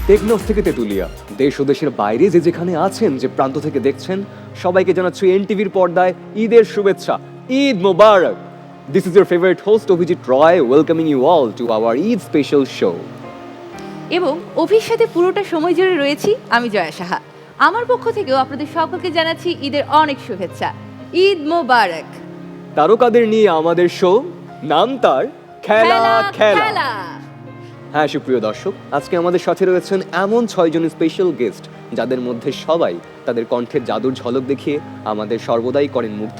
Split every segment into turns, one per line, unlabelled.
টেকনাফ থেকে তেতুলিয়া, দেশ ও দেশের বাইরে যে যেখানে আছেন, যে প্রান্ত থেকে দেখছেন, সবাইকে জানাচ্ছি এনটিভির পর্দায় ঈদের শুভেচ্ছা। ঈদ মোবারক। This is your favorite host Abhijit Roy welcoming you all to our Eid special show.
এবং অভির সাথে পুরোটা সময় জুড়ে রয়েছি আমি জয়া সাহা। আমার পক্ষ থেকেও আপনাদের সকলকে জানাচ্ছি ঈদের অনেক শুভেচ্ছা। ঈদ মোবারক।
তারকাদের নিয়ে আমাদের শো, নাম তার খেলা খেলা। হ্যাঁ সুপ্রিয় দর্শক, আজকে আমাদের সাথে রয়েছেন এমন 6 জন স্পেশাল গেস্ট যাদের মধ্যে সবাই তাদের কণ্ঠের জাদুর ঝলক দেখিয়ে আমাদের সর্বদাই করেন মুগ্ধ,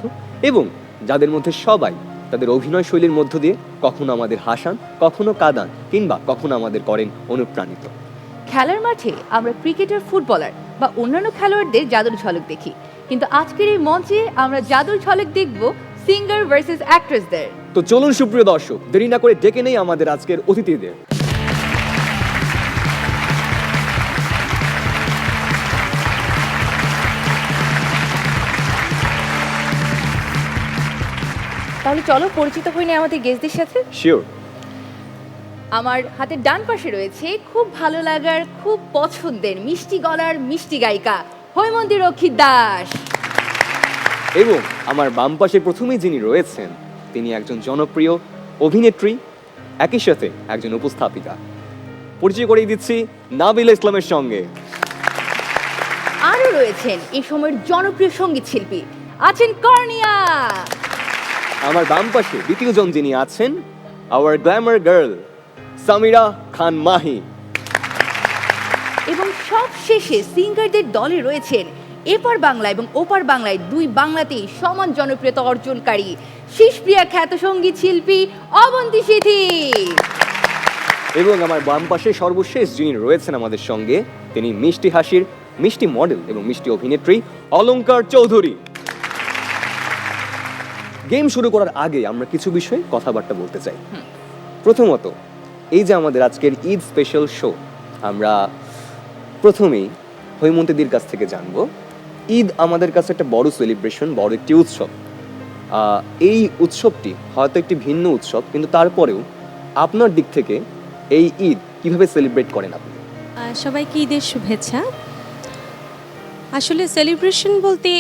এবং যাদের মধ্যে সবাই তাদের অভিনয় শৈলীর মধ্য দিয়ে কখনো আমাদের হাসান, কখনো কাঁদান, কিংবা কখনো আমাদের করেন অনুপ্রাণিত।
খেলার মাঠে আমরা ক্রিকেটার, ফুটবলার বা অন্যান্য খেলোয়াড়দের জাদুর ঝলক দেখি, কিন্তু আজকের এই মঞ্চে আমরা জাদুর ঝলক দেখব সিঙ্গার ভার্সেস অ্যাক্ট্রেসদের।
তো চলুন সুপ্রিয় দর্শক, দেরি না করে ডেকে নেই আমাদের আজকের অতিথিদের।
তাহলে চলো পরিচিত হয়ে নিই আমাদের গেস্টদের সাথে।
শিওর।
আমার হাতের ডান পাশে রয়েছে খুব ভালো লাগার, খুব পছন্দের মিষ্টি গলার মিষ্টি গায়িকা হৈমন্তী রক্ষিত দাস।
এবং আমার বাম পাশে প্রথমেই যিনি রয়েছেন, তিনি একজন জনপ্রিয় অভিনেত্রী, একই সাথে একজন উপস্থাপিকা। পরিচয় করিয়ে দিচ্ছি নাবিলা ইসলামের সঙ্গে।
আরও রয়েছেন এই সময়ের জনপ্রিয় সঙ্গীত শিল্পী, আছেন কর্নিয়া।
আমার বাম পাশে দ্বিতীয় জন যিনি আছেন, আওয়ার গ্ল্যামার গার্ল সামিরা খান মাহি।
এবং সব শেষে সিঙ্গারদের দলে রয়েছেন এপার বাংলা এবং ওপার বাংলায় দুই বাংলাতেই সমান জনপ্রিয়তা অর্জনকারী শিশপ্রিয়া খ্যাত সঙ্গীত শিল্পী অবন্তী সিথি।
এবং আমার বাম পাশে সর্বশেষ যিনি রয়েছেন আমাদের সঙ্গে, তিনি মিষ্টি হাসির মিষ্টি মডেল এবং মিষ্টি অভিনেত্রী অলংকার চৌধুরী। গেম শুরু করার আগে আমরা কিছু বিষয়ে কথাবার্তা বলতে চাই। প্রথমত, এই যে আমাদের আজকের ঈদ স্পেশাল শো, আমরা প্রথমেই হৈমন্তীদির কাছ থেকে জানবো, ঈদ আমাদের কাছে একটা বড় সেলিব্রেশন, বড় একটি উৎসব। এই উৎসবটি হয়তো একটি ভিন্ন উৎসব, কিন্তু তারপরেও আপনার দিক থেকে এই ঈদ কিভাবে সেলিব্রেট করেন আপনি?
সবাইকে ঈদের শুভেচ্ছা। আসলে সেলিব্রেশন বলতে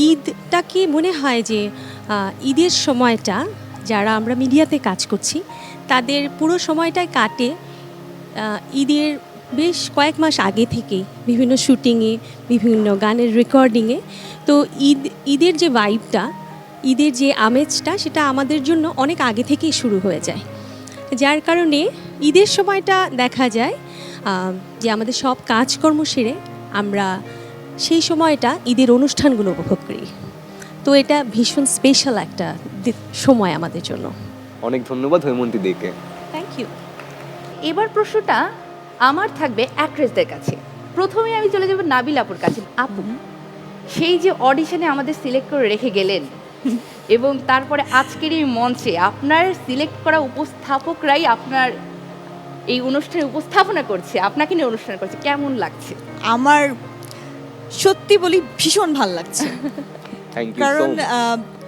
ঈদটা কি মনে হয় যে ঈদের সময়টা যারা আমরা মিডিয়াতে কাজ করছি তাদের পুরো সময়টাই কাটে ঈদের বেশ কয়েক মাস আগে থেকে বিভিন্ন শুটিংয়ে, বিভিন্ন গানের রেকর্ডিংয়ে। তো ঈদের যে ভাইবটা, ঈদের যে আমেজটা, সেটা আমাদের জন্য অনেক আগে থেকেই শুরু হয়ে যায়, যার কারণে ঈদের সময়টা দেখা যায় যে আমাদের সব কাজকর্ম সেরে আমরা সেই সময়টা ঈদের অনুষ্ঠানগুলো উপভোগ করি। তো এটা ভীষণ স্পেশাল একটা সময় আমাদের জন্য।
অনেক ধন্যবাদ হৈমন্তী দিকে।
Thank you.
এবার প্রশ্নটা আমার থাকবে অ্যাক্ট্রেসদের কাছে। প্রথমে আমি চলে যাব নাবিলা আপুর কাছে। আপু, সেই যে অডিশনে আমাদের সিলেক্ট করে রেখে গেলেন এবং তারপরে আজকের এই মঞ্চে আপনার সিলেক্ট করা উপস্থাপকরাই আপনার এই অনুষ্ঠানে উপস্থাপনা করছে, আপনাকে নিয়ে অনুষ্ঠান করছে, কেমন লাগছে?
আমার সত্যি বলি ভীষণ ভালো লাগছে। কারণ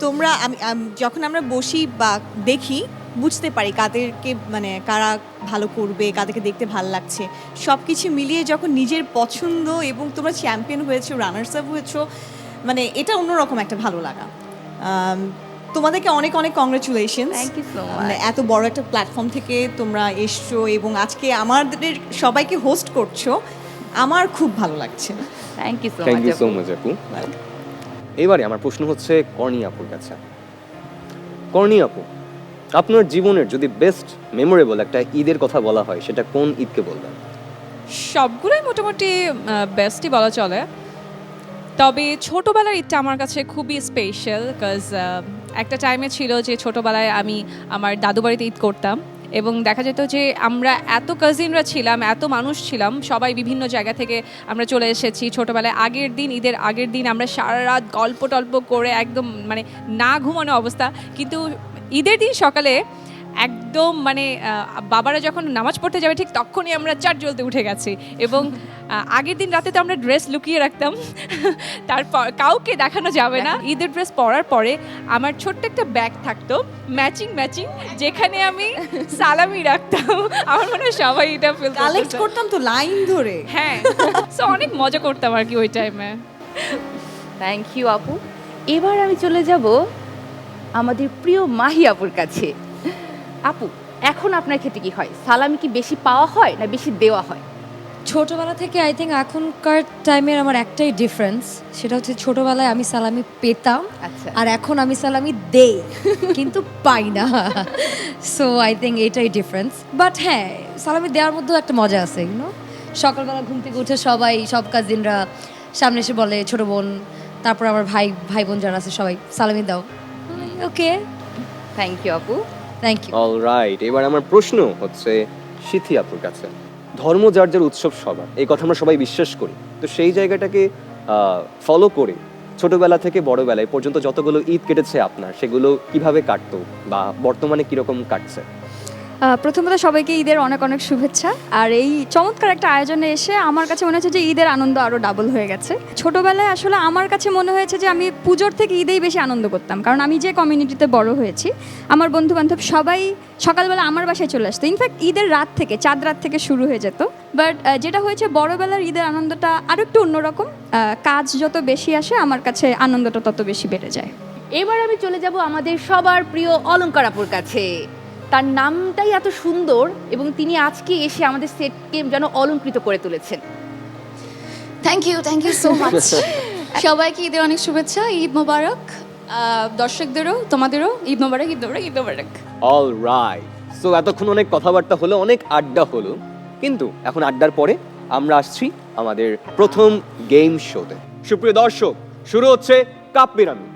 তোমরা যখন আমরা বসি বা দেখি বুঝতে পারি কাদেরকে, মানে কারা ভালো করবে, কাদেরকে দেখতে ভালো লাগছে, সব কিছু মিলিয়ে যখন নিজের পছন্দ এবং তোমরা চ্যাম্পিয়ন হয়েছো, রানার্স আপ হয়েছো, মানে এটা অন্যরকম একটা ভালো লাগা। তোমাদেরকে অনেক অনেক কংগ্রেচুলেশনস।
থ্যাংক ইউ সো
মানে
মাচ।
এত বড় একটা প্ল্যাটফর্ম থেকে তোমরা এসছো এবং আজকে আমাদের সবাইকে হোস্ট করছো, আমার খুব ভালো লাগছে।
Thank you so
thank you so
much.
Much আপু। এবারে আমার প্রশ্ন হচ্ছে কর্নিয়া আপুর কাছে। কর্নিয়া আপু, আপনার জীবনের যদি বেস্ট মেমোরেবল একটা ঈদের কথা বলা হয়, সেটা কোন ঈদকে বলবেন?
সবগুলোই মোটামুটি বেস্টই বলা চলে, তবে ছোটোবেলার ঈদটা আমার কাছে খুবই স্পেশাল। বিকজ একটা টাইমে ছিল যে ছোটোবেলায় আমি আমার দাদু বাড়িতে ঈদ করতাম এবং দেখা যেত যে আমরা এত কাজিনরা ছিলাম, এত মানুষ ছিলাম, সবাই বিভিন্ন জায়গা থেকে আমরা চলে এসেছি। ছোটোবেলায় ঈদের আগের দিন আমরা সারা রাত গল্প টল্প করে একদম মানে না ঘুমানো অবস্থা, কিন্তু ঈদের দিন সকালে একদম মানে বাবারা যখন নামাজ পড়তে যাবে ঠিক তখনই আমরা চার জ্বলতে উঠে গেছি এবং আগের দিন রাতে তো আমরা ড্রেস লুকিয়ে রাখতাম, তারপর কাউকে দেখানো যাবে না। ঈদের ড্রেস পরার পরে আমার ছোট্ট একটা ব্যাগ থাকতো ম্যাচিং যেখানে আমি সালামি রাখতাম। আমার মনে হয় সবাই এটা ফিল
কালেক্ট করতাম তো লাইন ধরে।
হ্যাঁ, সো অনেক মজা করতাম আর কি ওই টাইমে।
থ্যাংক ইউ আপু। এবার আমি চলে যাব আমাদের প্রিয় মাহি আপুর কাছে। আপু, এখন আপনার ক্ষেত্রে কি হয়, সালামি কি বেশি পাওয়া হয় না বেশি দেওয়া হয়?
ছোটবেলা থেকে আই থিঙ্ক এখনকার টাইমের আমার একটাই ডিফারেন্স, সেটা হচ্ছে ছোটবেলায় আমি সালামি পেতাম
আচ্ছা।
আর এখন আমি সালামি দেই কিন্তু পাই না। সো আই থিঙ্ক এটাই ডিফারেন্স। বাট হ্যাঁ, সালামি দেওয়ার মধ্যেও একটা মজা আছে, ইউনো। সকালবেলা ঘুম থেকে উঠে সব কাজিনরা সামনে এসে বলে ছোট বোন, তারপর আমার ভাই বোন যারা আছে সবাই সালামি দাও। ওকে,
থ্যাংক ইউ আপু।
Thank you.
অলরাইট, এবার আমার প্রশ্ন হচ্ছে সিথি আপুর কাছে। ধর্ম যার যার উৎসব সবার, এই কথা আমরা সবাই বিশ্বাস করি। তো সেই জায়গাটাকে ফলো করে ছোটবেলা থেকে বড়বেলায় পর্যন্ত যতগুলো ঈদ কেটেছে আপনার, সেগুলো কিভাবে কাটতো বা বর্তমানে কিরকম কাটছে?
প্রথমত সবাইকে ঈদের অনেক অনেক শুভেচ্ছা। আর এই চমৎকার একটা আয়োজনে এসে আমার কাছে মনে হচ্ছে যে ঈদের আনন্দ আরও ডাবল হয়ে গেছে। ছোটোবেলায় আসলে আমার কাছে মনে হয়েছে যে আমি পুজোর থেকে ঈদেই বেশি আনন্দ করতাম, কারণ আমি যে কমিউনিটিতে বড় হয়েছি, আমার বন্ধুবান্ধব সবাই সকালবেলা আমার বাসায় চলে আসতো। ইনফ্যাক্ট ঈদের রাত থেকে, চাঁদ রাত থেকে শুরু হয়ে যেত। বাট যেটা হয়েছে বড়বেলার ঈদের আনন্দটা আরও একটু অন্যরকম। কাজ যত বেশি আসে আমার কাছে আনন্দটা তত বেশি বেড়ে যায়।
এবার আমি চলে যাব আমাদের সবার প্রিয় অলঙ্কার আপুর কাছে। তার নামটাই এত সুন্দর এবং তিনি আজকে এসে আমাদের সেটকে যেন অলঙ্কৃত করে তুলেছেন।
Thank you so much. সবাইকে ঈদের অনেক শুভেচ্ছা, ঈদ মোবারক। দর্শকদেরও, তোমাদেরও ঈদ মোবারক, ঈদ মোবারক, ঈদ মোবারক।
অলরাইট, সো এতক্ষণ অনেক কথাবার্তা হলো, অনেক আড্ডা হলো, কিন্তু এখন আড্ডার পরে আমরা আসছি আমাদের প্রথম গেম শোতে। সুপ্রিয় দর্শক, শুরু হচ্ছে কাপ পিরামিড।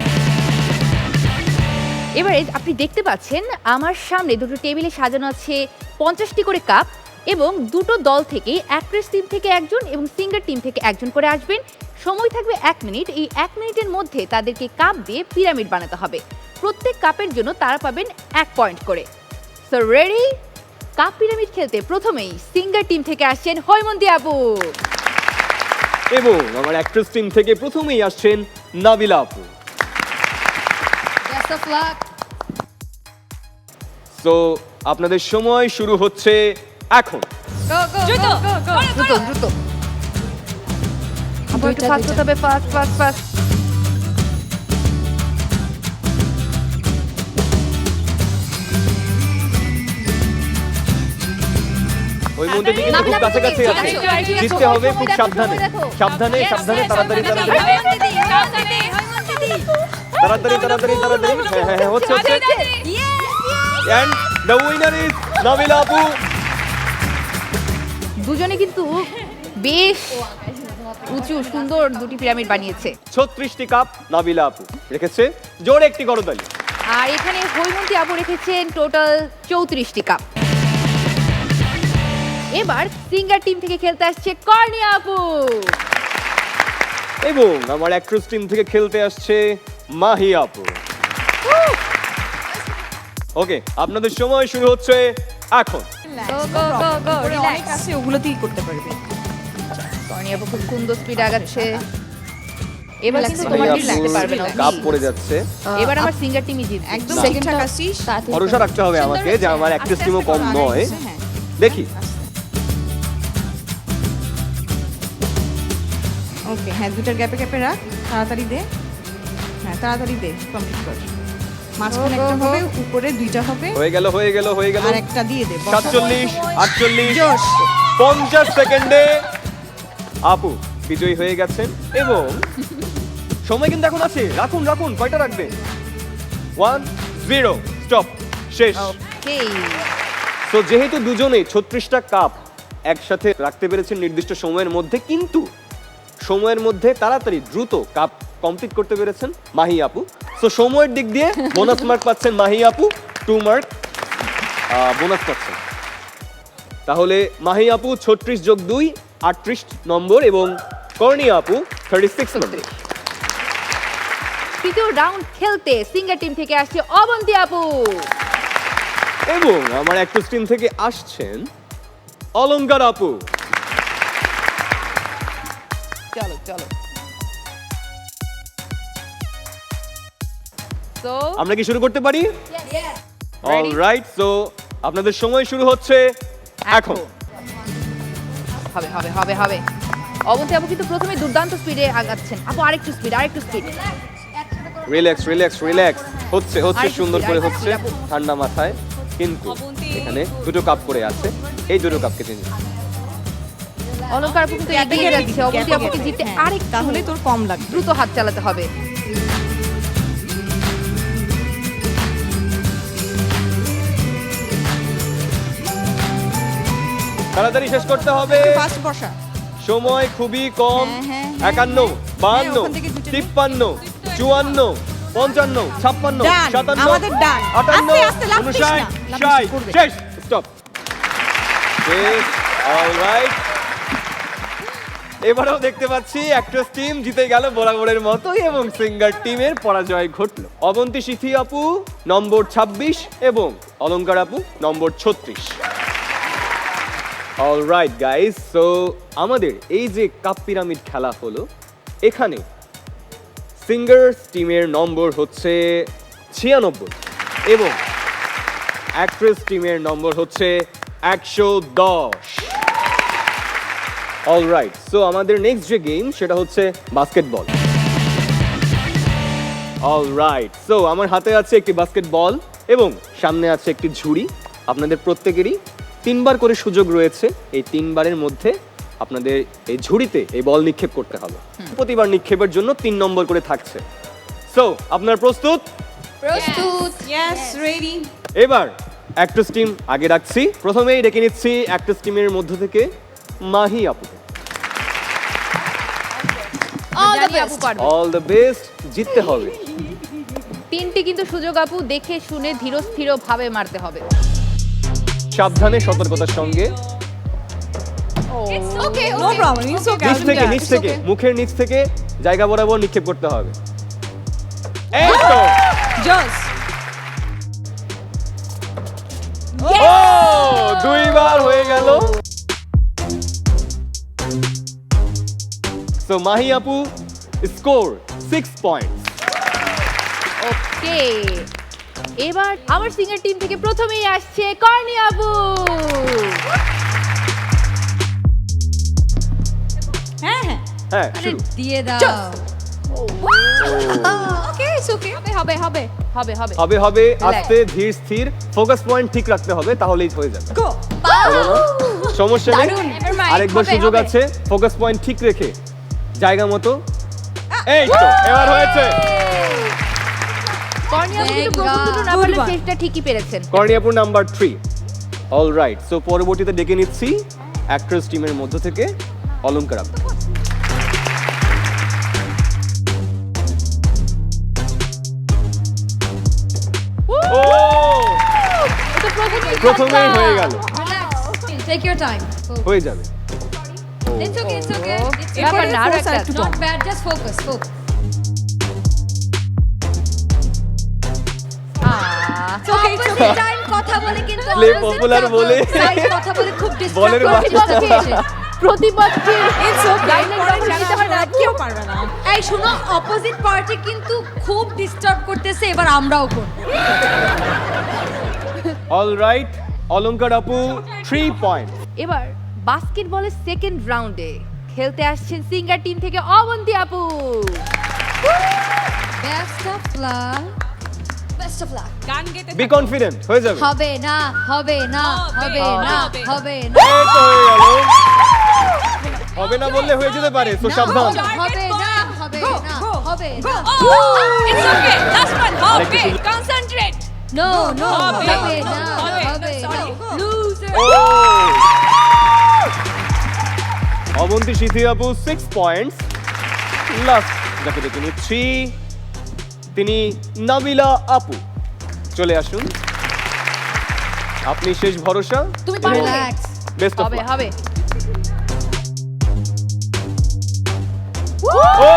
এবারে আপনি দেখতে পাচ্ছেন আমার সামনে দুটো টেবিলে সাজানো আছে 50টি করে কাপ এবং দুটো দল থেকে অ্যাক্ট্রেস টিম থেকে একজন এবং সিঙ্গার টিম থেকে একজন করে আসবেন। সময় থাকবে 1 মিনিট। এই 1 মিনিটের মধ্যে তাদেরকে কাপ দিয়ে পিরামিড বানাতে হবে। প্রত্যেক কাপের জন্য তারা পাবেন 1 পয়েন্ট করে। So ready? কাপ পিরামিড খেলতে প্রথমেই সিঙ্গার টিম থেকে আসছেন হৈমন্তী আপু
এবং আমার অ্যাক্ট্রেস টিম থেকে প্রথমেই আসছেন নাবিলা আপু।
Best of luck.
সো আপনাদের সময় শুরু হচ্ছে এখন।
দ্রুত আপু, একটু ফাস্ট হতে হবে, ফাস্ট।
হৈমন্তী দিকে খুব কাছাকাছি আছে, জিততে হবে খুব সাবধানে, তাড়াতাড়ি। হ্যাঁ, হচ্ছে। And the winner is Nabila আপু।
দুজনে কিন্তু বেশ উঁচু সুন্দর দুটি পিরামিড বানিয়েছে।
36টি কাপ নাবিলা আপু রেখেছে, জোরে একটি করতালি।
আর এখানে হৈমন্তী আপু রেখেছেন টোটাল 34টি কাপ। এবার সিঙ্গার টিম থেকে খেলতে আসছে কর্ণিয়া আপু
এবং আমার অ্যাক্ট্রেস টিম থেকে খেলতে আসছে মাহি আপু। ওকে, আপনাদের সময় শুরু হচ্ছে এখন।
অনেক আছে, ওগুলোতেই করতে পারবে।
কর্ণিয়া আপু খুব সুন্দর স্পিড আগাচ্ছে। এবার কিন্তু
মাহি
তোমার
আপু
লাগতে পারবে না।
কাপ পড়ে যাচ্ছে।
এবার আমার সিঙ্গার টিমই জিতবে।
একদম
না।
ঠিকঠাক আসিস।
ভরসা রাখতে হবে আমাকে যে আমার অ্যাক্ট্রেস টিমও কম নয়।
হ্যাঁ।
দেখি।
ওকে, হ্যাঁ, দুটার গ্যাপে রাখ, তাড়াতাড়ি দে। হ্যাঁ, তাড়াতাড়ি দে, কমপ্লিট কর। মাঝখানে একটা হবে, উপরে দুইটা হবে।
হয়ে গেল।
আর একটা দিয়ে দে।
47, 48, 50 সেকেন্ডে আপু বিজয়ী হয়ে গেছেন এবং সময় কিন্তু এখন আছে। রাখুন, কয়টা রাখবেন? 1, 0, স্টপ, শেষ।
ওকে,
তো যেহেতু দুজনেই 36টা কাপ একসাথে রাখতে পেরেছেন নির্দিষ্ট সময়ের মধ্যে, কিন্তু সময়ের মধ্যে তাড়াতাড়ি দ্রুত কাপ কমপ্লিট করতে পেরেছেন মাহি আপু। সো সময়ের দিক দিয়ে বোনাস মার্ক পাচ্ছেন মাহি আপু, 2 মার্ক বোনাস পাচ্ছেন। তাহলে মাহি আপু 36 যোগ 2, 38 নম্বর এবং কর্ণিয়া আপু 36 নম্বর।
তৃতীয় রাউন্ড খেলতে সিঙ্গার টিম থেকে আসছে অবন্তী আপু।
এবং আমার অ্যাক্ট্রেস টিম থেকে আসছেন অলংকার আপু।
চলো চলো। তো
আমরা কি শুরু করতে পারি? অলরাইট, সো আপনাদের সময় শুরু হচ্ছে এখন।
হবে হবে হবে হবে। অবন্তী আপু কিন্তু প্রথমে দুর্দান্ত স্পিডে আগাচ্ছেন। আপু আরেকটু স্পিড, আরেকটু স্পিড।
রিল্যাক্স রিল্যাক্স রিল্যাক্স, হচ্ছে হচ্ছে,
আরেকটু
সুন্দর
speed,
করে
আরেকটু
হচ্ছে,
speed, আপু।
ঠান্ডা মাথায়। কিন্তু
অবন্তী।
এখানে দুটো কাপ করে আছে, এই দুটো কাপকে চিনি।
অলংকার আপু কিন্তু এগিয়ে যাচ্ছে। অবন্তী আপুকে জিতে আরেক
তাহলে তোর কম লাগবে।
দ্রুত হাত চালাতে হবে।
তাড়াতাড়ি শেষ করতে হবে,
ফার্স্ট বসা।
সময় খুবই কম।
হ্যাঁ,
51, 52,
ওখান থেকে জুটে নে।
53, 54, 55, 56,
Done,
57,
আমাদের done।
58,
আস্তে, আস্তে, লাফিস না,
59,
লাফিস
60,
করবে।
শেষ, স্টপ। অলরাইট, এবারেও দেখতে পাচ্ছি অ্যাক্ট্রেস টিম জিতে গেল বরাবরের মতোই এবং সিঙ্গার টিমের পরাজয় ঘটলো। অবন্তী সিথি আপু নম্বর 26 এবং অলংকার আপু নম্বর 36। অলরাইট গাইস, সো আমাদের এই যে কাপ পিরামিড খেলা হলো, এখানে সিঙ্গার্স টিমের নম্বর হচ্ছে 96 এবং অ্যাক্ট্রেস টিমের নম্বর হচ্ছে 110। অলরাইট, সো আমাদের নেক্সট যে গেম সেটা হচ্ছে বাস্কেটবল। অলরাইট, সো আমার হাতে আছে একটি বাস্কেটবল এবং সামনে আছে একটি ঝুড়ি। আপনাদের প্রত্যেকেরই 3 বার করে সুযোগ রয়েছে। এই 3 বারের মধ্যে আপনাদের এই ঝুড়িতে এই বল নিক্ষেপ করতে হবে। প্রতিবার নিক্ষেপের জন্য 3 নম্বর করে থাকছে। সো আপনারা প্রস্তুত?
প্রস্তুত।
Yes, ready.
এবার অ্যাক্ট্রেস টিম আগে রাখছি। প্রথমেই ডেকে নিচ্ছি অ্যাক্ট্রেস টিমের মধ্য থেকে মাহি আপুকে।
অল দ্য
জানি আপু
বেস্ট।
পারবে।
অল দ্য বেস্ট, জিততে হবে।
তিনটি কিন্তু সুযোগ আপু দেখে শুনে ধীর স্থির ভাবে মারতে হবে।
সাবধানে, সতর্কতার সঙ্গে।
Okay
no problem, it's okay.
নিচ থেকে, নিচ থেকে, মুখের নিচ থেকে জায়গা বরাবর নিক্ষেপ করতে হবে। এই তো,
জাস্ট
ও 2 বার হয়ে গেল। সো মাহি আপু স্কোর 6 পয়েন্টস।
ওকে, এবার আমার সিঙ্গার টিম থেকে প্রথমেই আসছে কর্ণি আপু।
হ্যাঁ হ্যাঁ,
হ্যাঁ,
আরে
শুরু।
দিয়ে দাও।
ওকে ইটস ওকে।
হবে হবে হবে হবে হবে।
হবে হবে,
Relax.
আস্তে ধীর স্থির, ফোকাস পয়েন্ট ঠিক রাখতে হবে, তাহলেই হয়ে যাবে।
গো।
সমস্যা নেই,
দারুণ, never mind,
আরেকবার
হবে,
সুযোগ
হবে।
আছে। ফোকাস পয়েন্ট ঠিক রেখে জায়গা মতো। এই তো, এবার হয়েছে।
কর্ণি আপু কিন্তু
Thank
প্রথম দুটো
God.
না পারলে
Good one.
শেষটা ঠিকই পেরেছেন।
কর্ণিয়াপুর নাম্বার 3। অলরাইট, সো পরবর্তীতে ডেকে নিচ্ছি অ্যাক্ট্রেস টিমের মধ্য থেকে অলংকার আপু। ও,
এটা
প্রথমেই হয়ে গেল,
টেক ইওর টাইম।
হয়ে যাবে।
ইটস ওকে, ইটস ওকে।
ব্যাপার না, আরো একটা।
Not bad, just focus, focus. Opposite time কথা বলে কিন্তু
Play
opposite
popular
couple
বলে।
side কথা বলে খুব
বলের
ডিস্ট্রাক্ট
বাচ্চা।
করছে।
প্রতিপক্ষের
ইটস ওকে।
লাইনের যখন জানাতে হয় না,
কেউ পারবে না।
এই শোনো, অপোজিট পার্টি কিন্তু খুব ডিস্টার্ব করতেছে, এবার আমরাও করব।
অলরাইট, অলংকার আপু 3 পয়েন্ট।
এবার বাস্কেটবলের সেকেন্ড রাউন্ডে খেলতে আসছেন সিঙ্গার টিম থেকে অবন্তী আপু।
Best of luck, best of luck.
গান গেতে
বি কনফিডেন্ট, হয়ে যাবে।
হবে না, হবে না, হবে না,
হবে।
হবে না।
এই তো হয়ে গেল। হবে না বললে হয়ে যেতে পারে, তো সাবধান।
হবে না, হবে না, হবে না।
It's okay. লাস্ট ওয়ান হবে।
আরেকটু সুযোগ।
কনসেন্ট্রেট।
নো, নো,
হবে।
হবে না,
হবে।
হবে না।
Sorry.
লুজার।
ও, অবন্তী সিথি আপু 6 পয়েন্টস। লাস্ট যাকে ডেকে নিচ্ছি তিনি নাবিলা আপু। চলে আসুন, আপনি শেষ ভরসা।
তুমি পারবে।
রিল্যাক্স।
বেস্ট অফ
হবে
লাক।
হবে।
ও,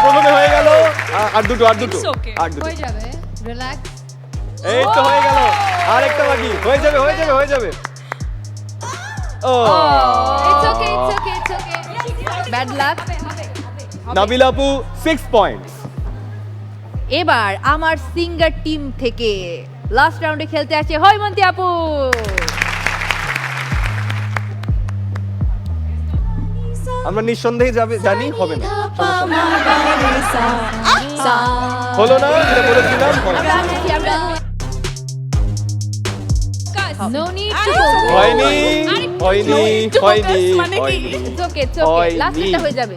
প্রথমে হয়ে গেল। আর দুটো, আর দুটো,
It's okay.
আর দুটো।
হয়ে যাবে, রিল্যাক্স।
এই তো হয়ে গেল। আরেকটা বাকি, হয়ে যাবে হয়ে যাবে হয়ে যাবে। Oh
it's okay it's okay it's okay bad luck.
Nabil আপু 6 পয়েন্টস।
এবার আমার সিঙ্গার টিম থেকে লাস্ট রাউন্ডে খেলতে আসছে হৈমন্তী আপু।
আমরা নিঃসন্দেহে জানি হবে না, সমস্যা নেই। হলো না, যেটা বলেছিলাম হলো না।
No need to go.
হয়নি হয়নি হয়নি
মানে কি?
হয়নি।
ইটস ওকে ইটস ওকে
হয়নি।
লাস্টটা হয়ে যাবে।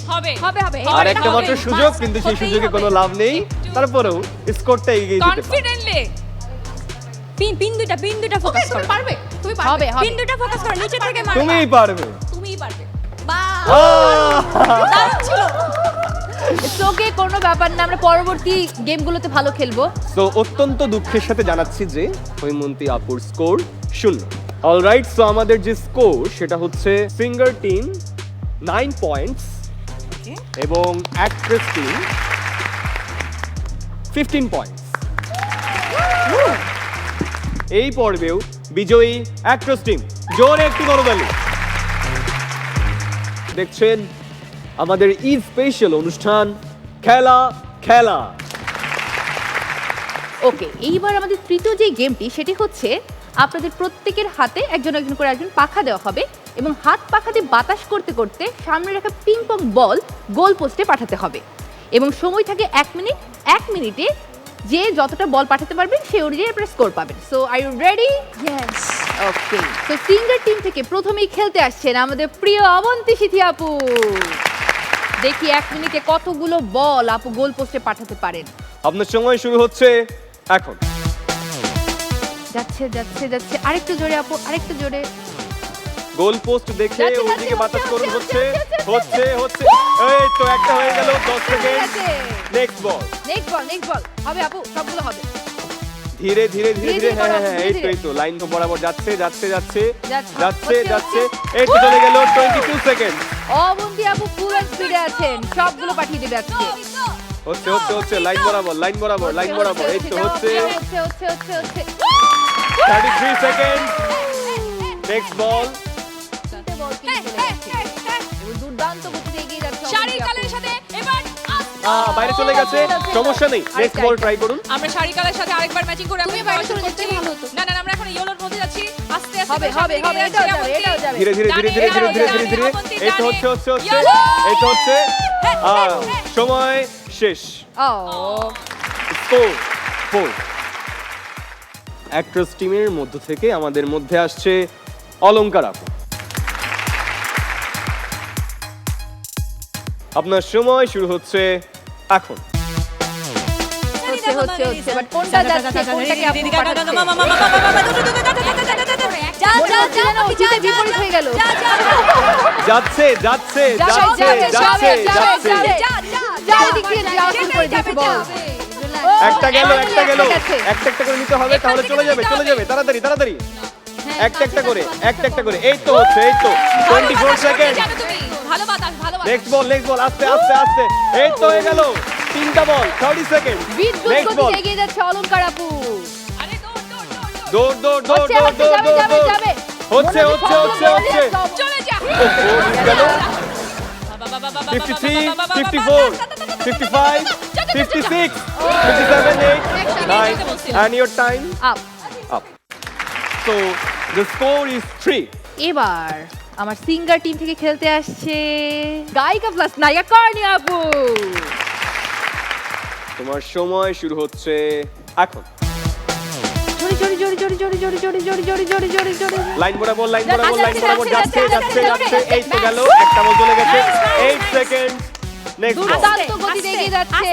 হবে
হবে হবে
আর একটা মাত্র সুযোগ, কিন্তু সেই সুযোগে কোনো লাভ নেই। তারপরেও স্কোরটা এগিয়ে যেতে পারে।
কনফিডেন্টলি
পিন দুটা ফোকাস করো।
পারবে তুমি
হবে হবে
পিন দুটা ফোকাস করো, নিচে থেকে মারো।
তুমিই পারবে।
তুমিই পারবে।
ইটস ওকে, কোনো ব্যাপার না, আমরা পরবর্তী গেমগুলোতে ভালো খেলবো।
তো অত্যন্ত দুঃখের সাথে জানাচ্ছি যে হৈমন্তী আপুর স্কোর 0। অলরাইট, সো আমাদের যে স্কোর সেটা হচ্ছে সিঙ্গার টিম 9 পয়েন্টস এবং অ্যাক্ট্রেস টিম 15 পয়েন্টস। এই পর্বেও বিজয়ী অ্যাক্ট্রেস টিম, জোরে একটি করতালি। দেখছেন আমাদের ঈদ স্পেশাল অনুষ্ঠান খেলা খেলা।
ওকে, এইবার আমাদের তৃতীয় যে গেমটি সেটি হচ্ছে আপনাদের প্রত্যেকের হাতে একজন একজন করে একজন পাখা দেওয়া হবে এবং হাত পাখা দিয়ে বাতাস করতে করতে সামনে রাখা পিং পং বল গোল পোস্টে পাঠাতে হবে এবং সময় থাকে 1 মিনিট। 1 মিনিটে যে যতটা বল পাঠাতে পারবেন সেই অনুযায়ী আপনারা স্কোর পাবেন। So are you ready?
Yes
okay, তো সিঙ্গার টিম থেকে প্রথমেই খেলতে আসছেন আমাদের প্রিয় অবন্তী সিথি আপু। দেখি 1 মিনিটে কতগুলো বল আপু গোল পোস্টে পাঠাতে পারেন।
আপনার সময় শুরু হচ্ছে এখন।
যাচ্ছে যাচ্ছে যাচ্ছে, আরেকটু জোরে আপু, আরেকটু জোরে।
গোল পোস্ট দেখে
যাচ্ছে,
ওইদিকে
যাচ্ছে,
বাতাস করুন।
হচ্ছে,
হচ্ছে
হচ্ছে,
হচ্ছে হচ্ছে। এই তো একটা হয়ে গেল, 10 সেকেন্ড। নেক্সট বল।
নেক্সট বল হবে আপু, সবগুলো হবে।
ধীরে ধীরে ধীরে
ধীরে
ধীরে,
করো,
হ্যাঁ হ্যাঁ,
ধীরে
এই তো
ধীরে।
এই তো লাইন তো বরাবর যাচ্ছে যাচ্ছে যাচ্ছে
যাচ্ছে,
যাচ্ছে
হচ্ছে,
যাচ্ছে।
হচ্ছে।
এই তো চলে গেল 22 সেকেন্ড।
অবন্তী আপু ফুল স্পিডে আছেন, সবগুলো পাঠিয়ে দেবে আজকে।
হচ্ছে হচ্ছে হচ্ছে, লাইন বরাবর লাইন বরাবর লাইন বরাবর। এই তো হচ্ছে
হচ্ছে হচ্ছে হচ্ছে হচ্ছে
33 সেকেন্ড। নেক্সট বল।
তিনটে বল কিন্তু চলে যাচ্ছে এবং দুর্দান্ত গতিতে এগিয়ে যাচ্ছে অবন্তী
শাড়ির
আপু।
কালারের সাথে এবার
বাইরে চলে গেছে, সমস্যা নেই। নেক্সট বল ট্রাই করুন।
আমরা শাড়ি কালার সাথে আরেকবার ম্যাচিং করে
তুমি
আমরা
বাইরে
পড়াশোনা
চলে যেতে
করছি।
ভালো হতো।
না না না, আমরা এখন ইয়েলোর মধ্যে যাচ্ছি। আস্তে আস্তে
হবে হবে হবে, এটাও যাবে এটাও যাবে।
ধীরে ধীরে ধীরে ধীরে ধীরে ধীরে ধীরে ধীরে। এই তো হচ্ছে হচ্ছে হচ্ছে, এই তো হচ্ছে। সময় শেষ।
ও
স্কোর 4। অ্যাক্ট্রেস টিমের মধ্য থেকে আমাদের মধ্যে আসছে অলংকার আপু। আপনার সময় শুরু হচ্ছে এখন।
হচ্ছে হচ্ছে হচ্ছে, বাট কোনটা যাচ্ছে, কোনটাকে আপু পাঠাচ্ছে? মনে হচ্ছে যেন অতীতে বিপরীত হয়ে গেল।
যাচ্ছে যাচ্ছে যাচ্ছে যাচ্ছে যাচ্ছে।
চারিদিক দিয়ে যাওয়া শুরু করে দিয়েছে বল।
একটা গেল একটা গেল,
ঠিক আছে।
একটা একটা করে নিতে হবে, তাহলে চলে যাবে চলে যাবে। তাড়াতাড়ি তাড়াতাড়ি, একটা একটা করে একটা একটা করে। এই তো হচ্ছে, এই তো 24 সেকেন্ড।
ভালো বাতাস ভালো বাতাস।
নেক্সট বল আস্তে আস্তে আস্তে। এই তো হয়ে গেল 3টা বল, 30 সেকেন্ড।
বিদ্যুৎ
নেক্সট বল।
গতিতে এগিয়ে যাচ্ছে অলংকার আপু।
আরে দৌড় দৌড় দৌড় দৌড়।
দৌড় দৌড় দৌড়
হচ্ছে,
দৌড়
যাবে,
দৌড়
যাবে,
দৌড়।
যাবে।
হচ্ছে
মনে
হচ্ছে হচ্ছে
সবগুলো
হচ্ছে।
বল
চলে যা।
মিস গেল। 53, 54, 55, 56, 57, 8, 9, and your time
up.
up. So the score is 3.
এবার আমার সিঙ্গার টিম থেকে খেলতে আসছে গায়িকা প্লাস নায়িকা কর্ণি আপু।
তোমার সময় শুরু হচ্ছে এখন।
জোরে জোরে জোরে জোরে জোরে জোরে জোরে জোরে জোরে জোরে জোরে জোরে।
লাইন বরাবর লাইন
যাচ্ছে,
বরাবর লাইন
যাচ্ছে,
বরাবর যাচ্ছে
যাচ্ছে,
যাচ্ছে
যাচ্ছে,
যাচ্ছে। এই তো
ব্যাস।
গেল, একটা বল চলে গেছে। 8 সেকেন্ড। নেক্সট বল।
দুর্দান্ত গতিতে এগিয়ে যাচ্ছে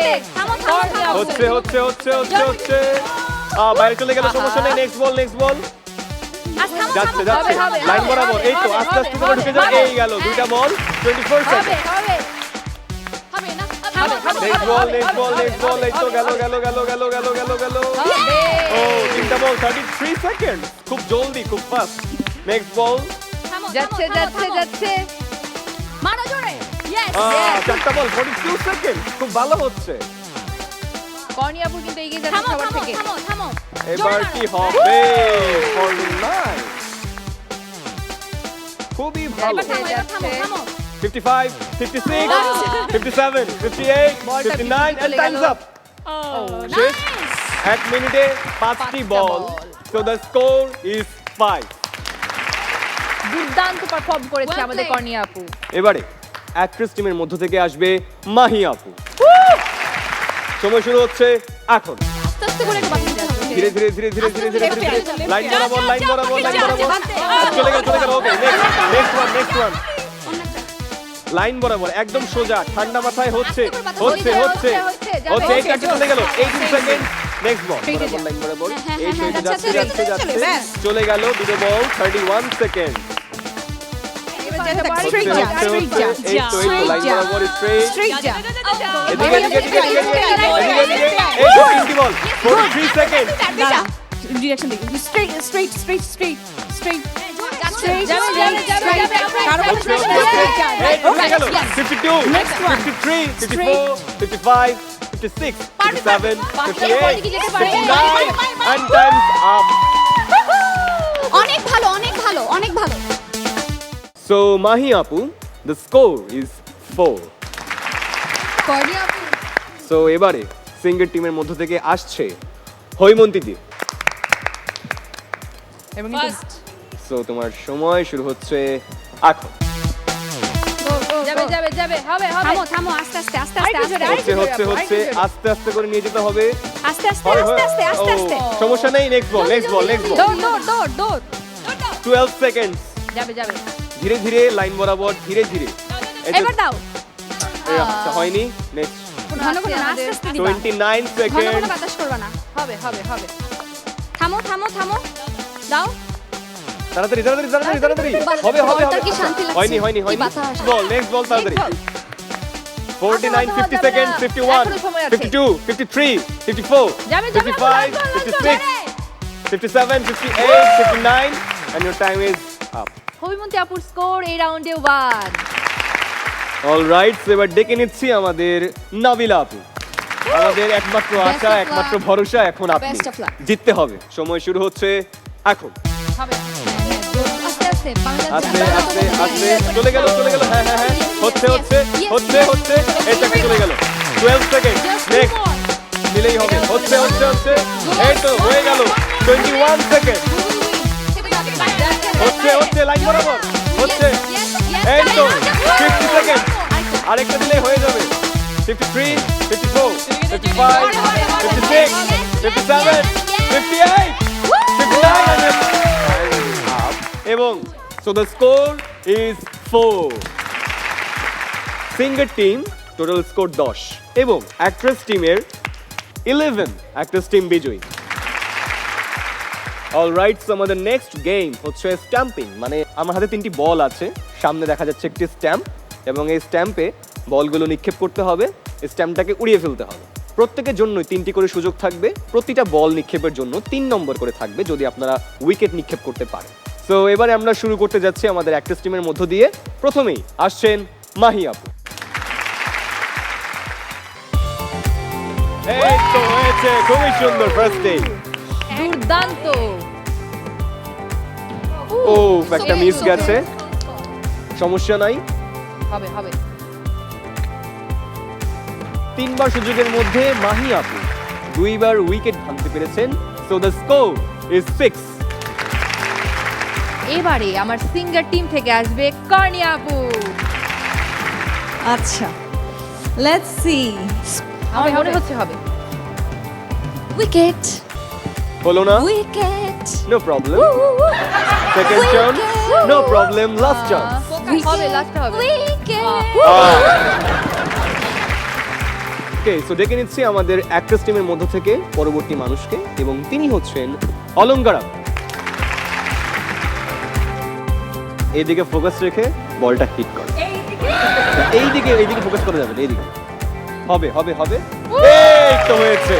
কর্ণি আপু।
হচ্ছে হচ্ছে হচ্ছে হচ্ছে হচ্ছে। বাইরে চলে গেল, সমস্যা নেই। নেক্সট বল নেক্সট বল। যাচ্ছে যাচ্ছে,
হবে,
লাইন
হবে,
বরাবর। এই তো
হবে,
আস্তে আস্তে করে
হবে,
ঢুকে যায়।
হবে।
এই গেল 2টা বল, 24
হবে
সেকেন্ড।
হবে
হবে না
হবে, হবে,
নেক্সট বল নেক্সট বল নেক্সট বল। এই তো গেল গেল গেল গেল গেল গেল গেল।
হবে।
ও 3টা বল, 33 সেকেন্ড। খুব জলদি, খুব ফাস্ট। নেক্সট বল।
যাচ্ছে যাচ্ছে যাচ্ছে।
মারো জোরে ইয়েস
4টা বল, 42 সেকেন্ড। খুব ভালো হচ্ছে।
কর্নিয়াপুর কিন্তু এগিয়ে যাচ্ছে সবার থেকে।
এবার কি হবে? 49 খুবই ভালো। 55, 56, 57, 58, 59 and time's up. শেষ 1 মিনিটে 5টি বল। So the score is 5.
দুর্দান্ত পারফর্ম করেছে
Well
আমাদের
played.
কর্নিয়া আপু।
এবারে অ্যাক্ট্রেস টিমের মধ্য থেকে আসবে মাহি আপু। সময় শুরু হচ্ছে এখন।
আস্তে আস্তে করে একটু বাঁচতে হবে।
ধীরে ধীরে ধীরে ধীরে ধীরে ধীরে ধীরে লাইন বরাবর লাইন বরাবর লাইন বরাবর চলে গেল ওকে নেক্সট ওয়ান লাইন বরাবর একদম সোজা ঠান্ডা মাথায় হচ্ছে হচ্ছে হচ্ছে হচ্ছে এই কাছে চলে গেল 18 সেকেন্ড নেক্সট বল বরাবর লাইন বরাবর এই তো যাচ্ছে যাচ্ছে যাচ্ছে চলে গেল দুটো বল 31 second
Straight jump, straight jump.
এই তো লাইন বরাবর স্ট্রেট
Straight jump.
এদিকে এদিকে এই তো তিনটি বল 43 সেকেন্ড
ডিরেকশন দেখি straight
Okay, 52, 53, 54, 55, 56, 57, 58, 59, and time's up.
অনেক ভালো অনেক ভালো অনেক ভালো।
So, Mahi Apu, the score is 4. So, এবারে সিঙ্গার টিমের মধ্য থেকে আসছে হৈমন্তী দি।
ফার্স্ট
So, তোমার সময় শুরু হচ্ছে এখন।
যাবে যাবে যাবে হবে হবে।
থামো আস্তে আস্তে আস্তে
হচ্ছে আস্তে আস্তে করে নিয়ে যেতে হবে।
আস্তে আস্তে
হয়,
আস্তে
হয়।
আস্তে আস্তে আস্তে
ও, সমস্যা নেই নেক্সট বল 12 সেকেন্ডস
যাবে যাবে।
ধীরে ধীরে লাইন বরাবর ধীরে ধীরে এই তো-
এবার দাও
এই আচ্ছা, হয়নি নেক্সট
ঘন ঘন না, আস্তে আস্তে দিবা
29
ঘন
সেকেন্ড
ঘন বাতাস করবা না।
হবে হবে হবে।
থামো দাও
তাড়াতাড়ি তাড়াতাড়ি তাড়াতাড়ি তাড়াতাড়ি হবে হবে
বলটা
হবে
কি শান্তি লাগছে?
হয়নি হয়নি
কি
হয়নি
বাতাস।
বল নেক্সট বল তাড়াতাড়ি 49
আচ্ছা,
50
যাবে
সেকেন্ড
না।
51
এখনো সময় আছে।
52 53 54
যাবে, যাবে,
55
line ball,
56 57 58 59 and your time is up.
Haimanti আপুর স্কোর এই রাউন্ডে 1।
অলরাইট এবার ডেকে নিচ্ছি আমাদের নাবিলা আপু আমাদের একমাত্র আশা
of
একমাত্র
luck.
ভরসা এখন আপনি
Best of luck.
জিততে হবে সময় শুরু হচ্ছে এখন
হবে।
আস্তে আস্তে বাংলা
আস্তে আস্তে আস্তে চলে গেল হ্যাঁ হ্যাঁ হ্যাঁ হচ্ছে হচ্ছে হচ্ছে হচ্ছে এই চাকরি চলে গেল 12 সেকেন্ড নেক্সট দিলেই হবে হচ্ছে হচ্ছে হচ্ছে এই তো হয়ে গেল 21 সেকেন্ড হচ্ছে হচ্ছে লাইন বরাবর হচ্ছে এই তো 50 সেকেন্ড আরেকটা দিলেই হয়ে যাবে 53 54 55 56 57 58 59 and up এবং so the score is 4 singer team total score 10 এবং অ্যাক্ট্রেস টিমের 11 অ্যাক্ট্রেস টিম বিজয়ী অলরাইট সো আমাদের নেক্সট গেম হচ্ছে স্ট্যাম্পিং মানে আমার হাতে 3টি বল আছে সামনে দেখা যাচ্ছে একটি স্ট্যাম্প এবং এই স্ট্যাম্পে বলগুলো নিক্ষেপ করতে হবে স্ট্যাম্পটাকে উড়িয়ে ফেলতে হবে প্রত্যেকের জন্যই 3টি করে সুযোগ থাকবে প্রতিটা বল নিক্ষেপের জন্য 3 নম্বর করে থাকবে যদি আপনারা উইকেট নিক্ষেপ করতে পারেন সো এবারে আমরা শুরু করতে যাচ্ছি আমাদের অ্যাক্ট্রেস টিমের মধ্য দিয়ে প্রথমেই আসছেন মাহি আপু এই তো হয়েছে খুবই সুন্দর ফার্স্ট ডে
দুর্দান্ত।
ও একটা মিস গেছে সমস্যা নাই
হবে হবে।
3বার সুযোগের মধ্যে মাহি আপু 2বার উইকেট ভাঙতে পেরেছেন সো দ্য স্কোর ইজ 6
এবারে আমার সিঙ্গার টিম থেকে আসবে কর্নিয়া আপু।
আচ্ছা লেটস সি
আমার মনে হচ্ছে হবে।
উইকেট
হলো না
wicket
no problem second chance no problem last chance
হবে লাস্টে হবে।
উইকেট
ওকে সো ডেকে নিচ্ছি আমাদের অ্যাক্ট্রেস টিমের মধ্য থেকে পরবর্তী মানুষকে এবং তিনি হচ্ছেন অলঙ্কার আপু এইদিকে ফোকাস রেখে বলটা হিট করে এইদিকে ফোকাস করা যাবে না এইদিকে হবে হবে হবে এই তো হয়েছে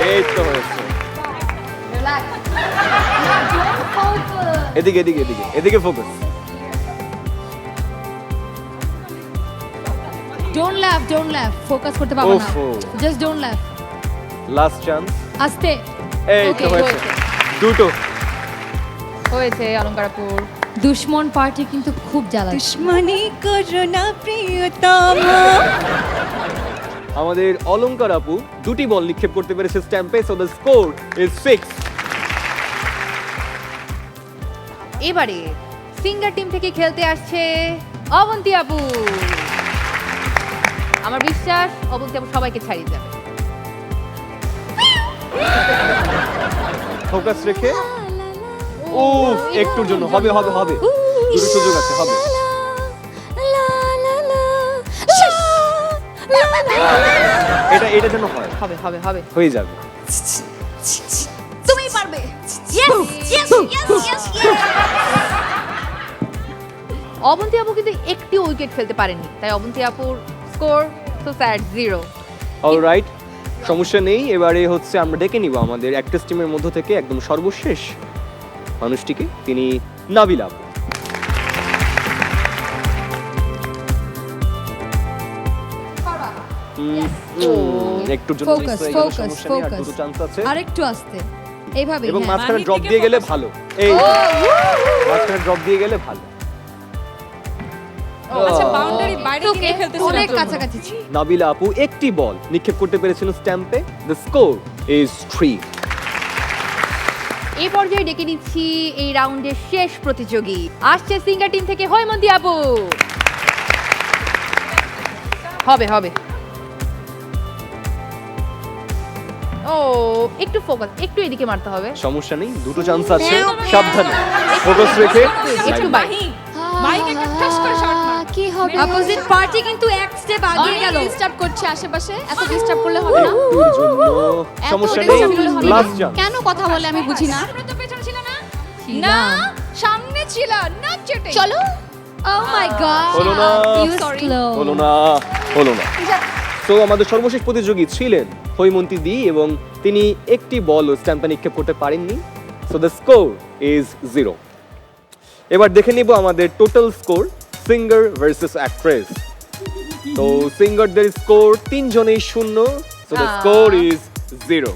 এদিকে এদিকে এদিকে এদিকে ফোকাস
ডোন্ট লাফ ফোকাস করতে পারবো না
ওফো।
জাস্ট ডোন্ট লাফ
লাস্ট চান্স।
আস্তে
এই তো
Okay,
হয়েছে
হয়েছে।
দুটো।
হয়েছে অলঙ্কারাপুর।
দুশ্মন পার্টি কিন্তু খুব জ্বালা।
দুশ্মনী করোনা প্রিয়তম।
আমাদের অলংকার আপু দুটি বল নিক্ষেপ করতে পেরেছে স্ট্যাম্পে, সো দ্য স্কোর ইজ 6।
এবারে সিঙ্গার টিম থেকে খেলতে আসছে অবন্তী আপু। আমার বিশ্বাস অবন্তী আপু সবাইকে ছাড়িয়ে যাবে।
ফোকাস রেখে ও একটুর জন্য হবে হবে হবে, দুটো সুযোগ আছে, হবে। এটা এটা যেন হয়,
হবে হবে হবে।
হয়ে যাবে।
তুমি পারবে।
অবন্তী আপু কিন্তু একটি উইকেট ফেলতে পারেননি, তাই অবন্তী আপুর স্কোর সো স্যাড 0।
অলরাইট, সমস্যা নেই। এবারে হচ্ছে আমরা ডেকে নিব আমাদের অ্যাক্ট্রেস টিমের মধ্য থেকে একদম সর্বশেষ মানুষটিকে, তিনি নাবিলা আপু। একটুর জন্য
Focus,
miss হয়ে গেল,
focus,
সমস্যা নেই, আর
focus.
দুটো চান্স আছে।
আরেকটু আস্তে এইভাবে।
এবং
হ্যাঁ।
মাঝখানে
মাহির
ড্রপ
দিকে
দিয়ে গেলে
focus.
ভালো, এই মাঝখানে ড্রপ দিয়ে গেলে ভালো।
আচ্ছা, বাউন্ডারি বাইরে
তোকে
গিয়ে খেলতেছিল
অনেক
তো।
কাছাকাছি ছিল।
নাবিলা আপু একটি বল নিক্ষেপ করতে পেরেছিল স্ট্যাম্পে, দ্য স্কোর ইজ 3।
এই পর্যায়ে ডেকে নিচ্ছি এই রাউন্ডের শেষ প্রতিযোগী, আসছে সিঙ্গার টিম থেকে হৈমন্তী আপু। হবে হবে। ও একটু ফোকাস, একটু এদিকে মারতে হবে।
সমস্যা নেই, দুটো চান্স আছে, সাবধানে ফোকাস রেখে।
একটু বাই।
মাইক একটা ঠাস করে শট মার।
কি হবে?
অপোজিট পার্টি কিন্তু এক স্টেপ আগিয়ে গেল।
ডিস্টার্ব করছে আশেপাশে, এত ডিস্টার্ব করলে হবে না।
একটুর জন্য
এত
সমস্যা নেই,
disturb করলে হবে না।
Last chance.
কেন কথা বলে আমি বুঝি না।
আমরা তো পেছনে ছিল না।
না,
সামনে ছিল না, চেটে।
চলো।
ও মাই গড,
হলো না,
ইউ স্লো।
হলো না, হলো না। তো আমাদের সর্বশেষ প্রতিযোগী ছিলেন হৈমন্তী দি, এবং তিনি একটি বল স্ট্যাম্পে নিক্ষেপ করতে পারেননি, সো দ্য স্কোর ইজ 0। এবার দেখে নিব আমাদের total score, singer versus actress. তো সিঙ্গারদের স্কোর তিনজনেই 0, সো দ্য স্কোর ইজ 0।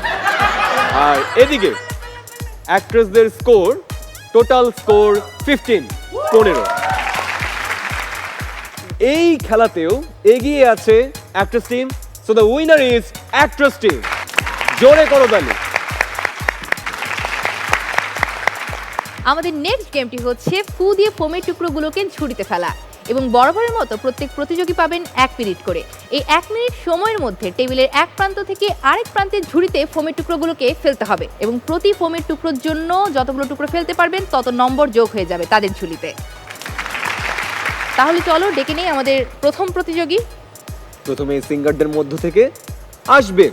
আর এদিকে অ্যাক্ট্রেসদের স্কোর, টোটাল স্কোর 15। এই খেলাতেও এগিয়ে আছে actress team, so the winner is actress team. জোরে করো তালি।
আমাদের নেক্সট গেমটি হচ্ছে ফু দিয়ে ফোমের টুকরোগুলোকে ঝুড়িতে ফেলা, এবং বরাবরের মতো প্রত্যেক প্রতিযোগী পাবেন 1 মিনিট করে। এই 1 মিনিট সময়ের মধ্যে টেবিলের এক প্রান্ত থেকে আরেক প্রান্তের ঝুড়িতে ফোমের টুকরোগুলোকে ফেলতে হবে, এবং প্রতি ফোমের টুকরোর জন্য যতগুলো টুকরো ফেলতে পারবেন তত নম্বর যোগ হয়ে যাবে তাদের ঝুলিতে। তাহলে চলো ডেকে নেই আমাদের প্রথম প্রতিযোগী।
প্রথমে সিঙ্গারদের মধ্য থেকে আসবে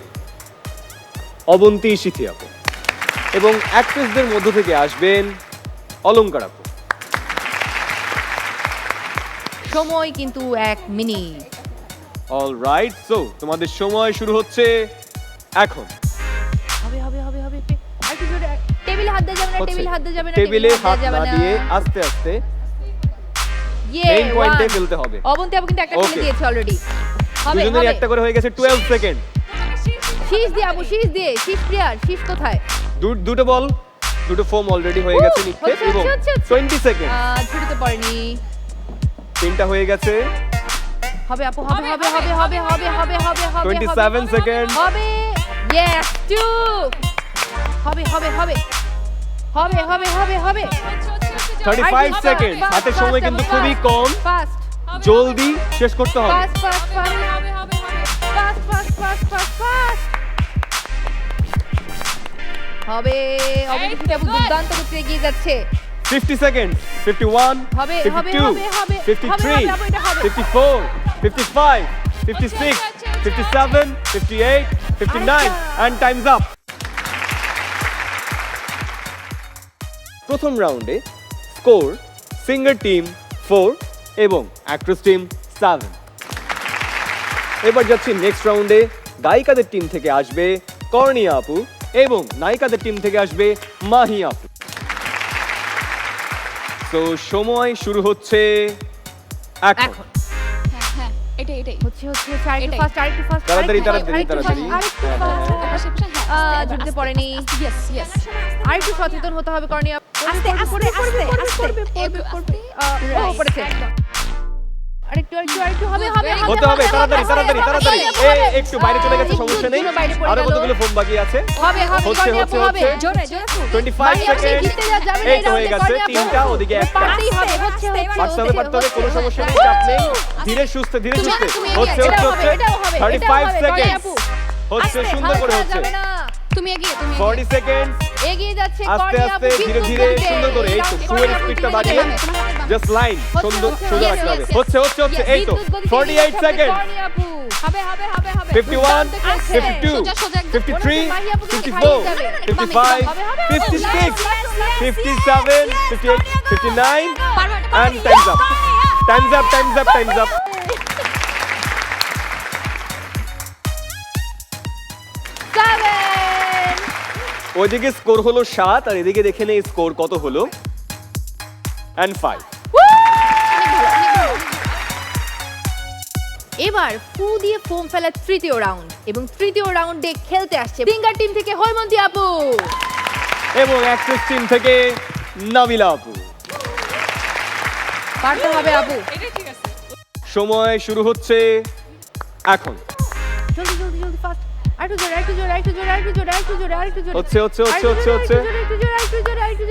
অবন্তী সিথি আপু, এবং অ্যাক্ট্রেসদের মধ্য থেকে আসবেন অলংকার আপু।
সময় কিন্তু 1 মিনিট।
অলরাইট, সো তোমাদের সময় শুরু হচ্ছে এখন।
হবে হবে হবে হবে। আর একটু জোরে। টেবিলে হাত দেওয়া যাবে না,
হচ্ছে।
টেবিলে হাত দেওয়া যাবে না,
টেবিলে হাত
দেওয়া
না
যাবে
দিয়ে আস্তে আস্তে
ইয়ে,
মেইন পয়েন্টে
one।
ফেলতে হবে।
অবন্তী আপু কিন্তু একটা ফেলে
Okay.
দিয়েছে অলরেডি। হবে
দুজনেরই
হবে।
একটা করে হয়ে গেছে, 12 সেকেন্ড।
শীষ দিয়ে আপু, শীষ দিয়ে। শীষ প্লেয়ার, শীষ কোথায়?
দুটো বল, দুটো ফোম অলরেডি হয়ে গেছে নিক্ষেপ,
হচ্ছে,
এবং
হচ্ছে, হচ্ছে।
20 সেকেন্ড।
ঝুড়িতে পড়েনি।
3টা হয়ে গেছে,
হবে আপু, হবে হবে হবে হবে হবে হবে হবে হবে
27 সেকেন্ড।
হবে। ইয়েস, 2। হবে হবে হবে হবে হবে হবে হবে
35 সেকেন্ড। হাতে সময় কিন্তু খুবই কম,
ফাস্ট
জলদি শেষ করতে হবে।
Fast fast fast fast fast fast fast fast হবে। অবশ্যই আপু দুর্দান্ত করতে এগিয়ে যাচ্ছে।
50 seconds, 51,
হবে,
52,
হবে, হবে,
53,
হবে, হবে, এটা হবে।
54, 55, 56, 57, 58, 59, and time's up. প্রথম রাউন্ডে স্কোর সিঙ্গার টিম 4 এবং অ্যাক্ট্রেস টিম 7। এবার যাচ্ছি নেক্সট রাউন্ডে। গায়িকাদের টিম থেকে আসবে কর্ণিয়া আপু, এবং নায়িকাদের টিম থেকে আসবে মাহি আপু। তো সময় শুরু হচ্ছে এখন।
এটাই এটাই
হচ্ছে আরেকটু
এটাই।
ফাস্ট আরেকটু ফাস্ট
তাড়াতাড়ি,
আরেকটু
তাড়াতাড়ি।
fast, ঝুঁকতে পড়েনি
ইয়েস ইয়েস
আরেকটু সচেতন হতে হবে কর্নিয়া
আস্তে আস্তে আস্তে আস্তে
পড়েছে আরেকটু হবে
হতে হবে তাড়াতাড়ি একটু বাইরে চলে গেছে, সমস্যা নেই।
বাইরে পড়ে
আরো
গেল।
কতগুলো ফোন বাকি আছে।
হবে
হচ্ছে
কর্নিয়া
হচ্ছে
হবে
হচ্ছে
জোরে জোরে
25 সেকেন্ড। এই তো হয়ে গেছে, তিনটা ওদিকে একটা।
পারতেই হবে হচ্ছে
পারতে হবে কোনো সমস্যা নেই, চাপ নেই। ধীরে সুস্থে
তুমি
হচ্ছে
এগিয়ে,
হচ্ছে
এটাও হবে
35 সেকেন্ড
আপু
হচ্ছে, সুন্দর করে হচ্ছে।
যাবে না
তুমি এগিয়ে তুমি
40 সেকেন্ড
এগিয়ে যাচ্ছে
আস্তে
কর্নিয়া
আস্তে
আপু
ধীরে ধীরে সুন্দর করে। এই তো ফুয়েল স্পিডটা বাড়িয়ে জাস্ট লাইন সুন্দর সোজা রাখতে হবে। হচ্ছে এই তো 48 সেকেন্ড
কর্নিয়া আপু হবে
51 52
সোজা সোজা একদম
53
মাহি আপুকে
54 55 56 57 58 59 and time's up. Time's up. ওইদিকে স্কোর হলো 7 আর এদিকে দেখে নেই স্কোর কত হলো and 5.
এবার ফু দিয়ে ফোম ফেলার তৃতীয় রাউন্ড এবং তৃতীয় রাউন্ডে খেলতে আসছে সিঙ্গার টিম থেকে হৈমন্তী আপু
এবং অ্যাক্ট্রেস টিম থেকে নাবিলা আপু।
পারতে হবে আপু
সময় শুরু হচ্ছে এখন।
জলদি ফাস্ট আরেকটু জোরে
হচ্ছে।